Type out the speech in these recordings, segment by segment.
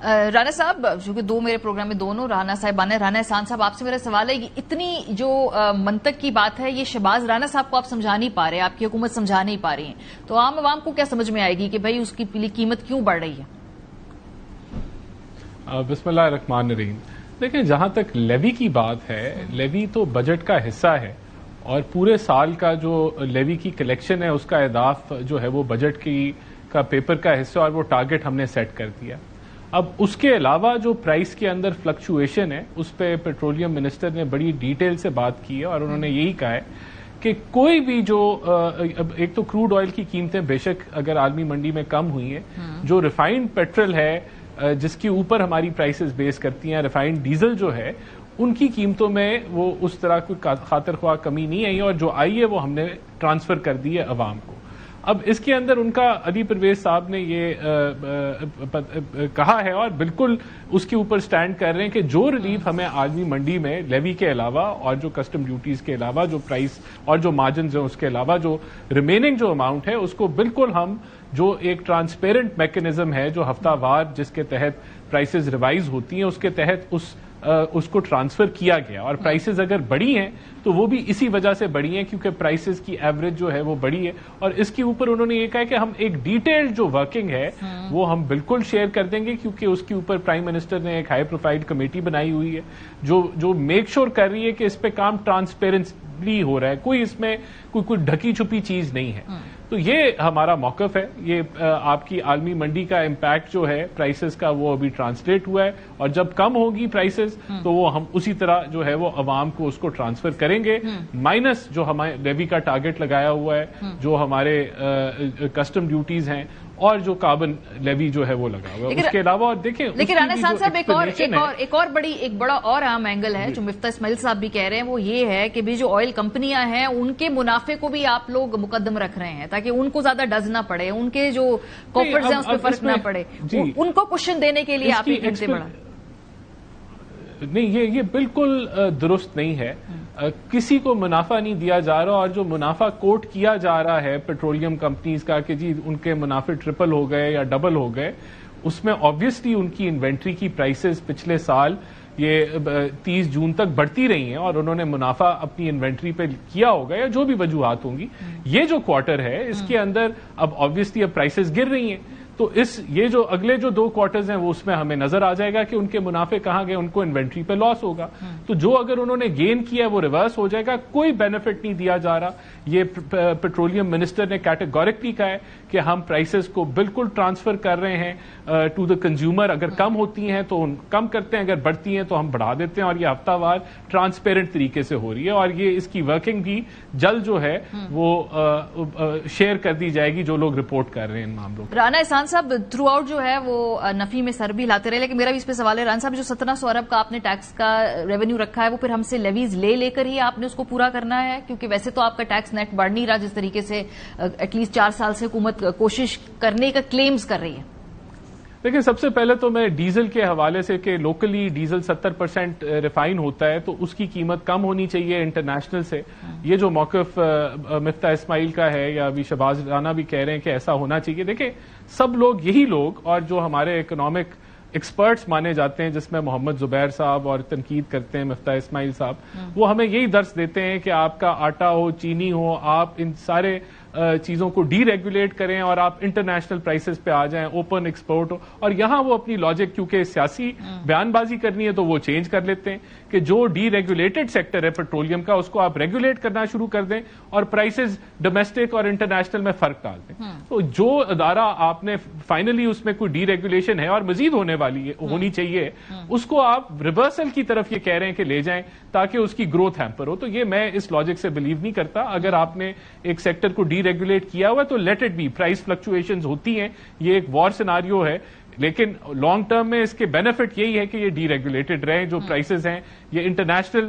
رانا صاحب، چونکہ دو میرے پروگرام میں دونوں رانا صاحبان ہیں، رانا احسان صاحب آپ سے میرا سوال ہے، اتنی جو منطق کی بات ہے یہ شہباز رانا صاحب کو آپ سمجھا نہیں پا رہے، آپ کی حکومت سمجھا نہیں پا رہی ہے، تو عام عوام کو کیا سمجھ میں آئے گی کہ بھائی اس کی قیمت کیوں بڑھ رہی ہے؟ بسم اللہ الرحمن الرحیم. دیکھیں، جہاں تک لیوی کی بات ہے، لیوی تو بجٹ کا حصہ ہے اور پورے سال کا جو لیوی کی کلیکشن ہے اس کا اہداف جو ہے وہ بجٹ کا پیپر کا حصہ اور وہ ٹارگٹ ہم نے سیٹ کر دیا. اب اس کے علاوہ جو پرائس کے اندر فلکچویشن ہے اس پہ پیٹرولیم منسٹر نے بڑی ڈیٹیل سے بات کی ہے اور انہوں نے یہی کہا ہے کہ کوئی بھی جو ایک تو کروڈ آئل کی قیمتیں بے شک اگر عالمی منڈی میں کم ہوئی ہیں، جو ریفائنڈ پیٹرول ہے جس کے اوپر ہماری پرائسز بیس کرتی ہیں، ریفائنڈ ڈیزل جو ہے ان کی قیمتوں میں وہ اس طرح کوئی خاطر خواہ کمی نہیں آئی اور جو آئی ہے وہ ہم نے ٹرانسفر کر دی ہے عوام کو. اب اس کے اندر ان کا علی پرویز صاحب نے یہ کہا ہے اور بالکل اس کے اوپر سٹینڈ کر رہے ہیں کہ جو ریلیف ہمیں عالمی منڈی میں لیوی کے علاوہ اور جو کسٹم ڈیوٹیز کے علاوہ جو پرائس اور جو مارجنز ہیں اس کے علاوہ جو ریمیننگ جو اماؤنٹ ہے اس کو بالکل ہم جو ایک ٹرانسپیرنٹ میکنزم ہے جو ہفتہ وار جس کے تحت پرائسز ریوائز ہوتی ہیں اس کے تحت اس کو ٹرانسفر کیا گیا. اور پرائسز اگر بڑی ہیں تو وہ بھی اسی وجہ سے بڑی ہیں کیونکہ پرائسز کی ایوریج جو ہے وہ بڑی ہے. اور اس کے اوپر انہوں نے یہ کہا کہ ہم ایک ڈیٹیلڈ جو ورکنگ ہے وہ ہم بالکل شیئر کر دیں گے کیونکہ اس کے اوپر پرائم منسٹر نے ایک ہائی پروفائل کمیٹی بنائی ہوئی ہے جو میک شور کر رہی ہے کہ اس پہ کام ٹرانسپیرنٹلی ہو رہا ہے، کوئی اس میں کوئی ڈھکی چھپی چیز نہیں ہے. تو یہ ہمارا موقف ہے. یہ آپ کی عالمی منڈی کا امپیکٹ جو ہے پرائسز کا وہ ابھی ٹرانسلیٹ ہوا ہے اور جب کم ہوگی پرائسز تو وہ ہم اسی طرح جو ہے وہ عوام کو اس کو ٹرانسفر کریں گے، مائنس جو ہمارے لیوی کا ٹارگٹ لگایا ہوا ہے، جو ہمارے کسٹم ڈیوٹیز ہیں اور جو کاربن لیوی جو ہے وہ لگا ہوا ہے. اس کے علاوہ دیکھیں لیکن رانا صاحب ایک بڑا اور اہم اینگل ہے جو مفتاح اسماعیل صاحب بھی کہہ رہے ہیں، وہ یہ ہے کہ بھی جو آئل کمپنیاں ہیں ان کے منافع کو بھی آپ لوگ مقدم رکھ رہے ہیں تاکہ ان کو زیادہ ڈز نہ پڑے، ان کے جو کارپوریٹس ہیں اس پہ فرق نہ پڑے، ان کو کوشچن دینے کے لیے آپ یہ قیمتیں بڑھا. نہیں، یہ بالکل درست نہیں ہے. کسی کو منافع نہیں دیا جا رہا اور جو منافع کوٹ کیا جا رہا ہے پیٹرولیم کمپنیز کا کہ جی ان کے منافع ٹرپل ہو گئے یا ڈبل ہو گئے، اس میں آبویسلی ان کی انوینٹری کی پرائسز پچھلے سال یہ 30 جون تک بڑھتی رہی ہیں اور انہوں نے منافع اپنی انوینٹری پہ کیا ہوگا یا جو بھی وجوہات ہوں گی. یہ جو کوارٹر ہے اس کے اندر اب آبویسلی اب پرائسز گر رہی ہیں تو یہ جو اگلے جو 2 کوارٹرز ہیں وہ اس میں ہمیں نظر آ جائے گا کہ ان کے منافع کہاں گئے، ان کو انوینٹری پہ لاس ہوگا. تو جو اگر انہوں نے گین کیا ہے وہ ریورس ہو جائے گا. کوئی بینیفٹ نہیں دیا جا رہا. یہ پیٹرولیم منسٹر نے کیٹیگورکلی کہا ہے کہ ہم پرائسز کو بالکل ٹرانسفر کر رہے ہیں ٹو دا کنزیومر. اگر کم ہوتی ہیں تو کم کرتے ہیں، اگر بڑھتی ہیں تو ہم بڑھا دیتے ہیں اور یہ ہفتہ وار ٹرانسپیرنٹ طریقے سے ہو رہی ہے اور یہ اس کی ورکنگ بھی جلد جو ہے وہ شیئر کر دی جائے گی جو لوگ رپورٹ کر رہے ہیں ان معاملوں. رانا احسان صاحب تھرو آؤٹ جو ہے وہ نفی میں سر بھی لاتے رہے، لیکن میرا بھی اس پہ سوال ہے رانا صاحب، جو 1700 ارب کا آپ نے ٹیکس کا ریونیو رکھا ہے وہ پھر ہم سے لیویز لے کر ہی آپ نے اس کو پورا کرنا ہے؟ کیونکہ ویسے تو آپ کا ٹیکس نیٹ بڑھ نہیں رہا جس طریقے سے ایٹ لیسٹ 4 سال سے حکومت کوشش کرنے کا کلیمز کر رہی ہے. دیکھیں، سب سے پہلے تو میں ڈیزل کے حوالے سے کہ لوکلی ڈیزل 70% ریفائن ہوتا ہے تو اس کی قیمت کم ہونی چاہیے انٹرنیشنل سے. یہ جو موقف مفتاح اسماعیل کا ہے یا ابھی شہباز رانا بھی کہہ رہے ہیں کہ ایسا ہونا چاہیے. دیکھیں، سب لوگ یہی لوگ اور جو ہمارے اکنامک ایکسپرٹس مانے جاتے ہیں جس میں محمد زبیر صاحب اور تنقید کرتے ہیں مفتاح اسماعیل صاحب، وہ ہمیں یہی درس دیتے ہیں کہ آپ کا آٹا ہو، چینی ہو، آپ ان سارے چیزوں کو ڈی ریگولیٹ کریں اور آپ انٹرنیشنل پرائسز پہ آ جائیں، اوپن ایکسپورٹ ہو. اور یہاں وہ اپنی لاجک کیونکہ سیاسی بیان بازی کرنی ہے تو وہ چینج کر لیتے ہیں کہ جو ڈی ریگولیٹڈ سیکٹر ہے پیٹرولیم کا اس کو آپ ریگولیٹ کرنا شروع کر دیں اور پرائسز ڈومیسٹک اور انٹرنیشنل میں فرق ڈال دیں. تو جو ادارہ آپ نے فائنلی اس میں کوئی ڈی ریگولیشن ہے اور مزید ہونی چاہیے اس کو آپ ریورسل کی طرف یہ کہہ رہے ہیں کہ لے جائیں تاکہ اس کی گروتھ ہیمپر ہو. تو یہ میں اس لاجک سے بلیو نہیں کرتا. اگر آپ نے ایک سیکٹر کو ڈی ریگولیٹ کیا ہوا تو let it be. Price fluctuations ہوتی ہیں، یہ ایک وار سیناریو ہے، لیکن لانگ ٹرم میں اس کے بینیفٹ یہی ہے کہ یہ ڈی ریگولیٹڈ رہیں. جو پرائسز ہیں یہ انٹرنیشنل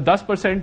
10%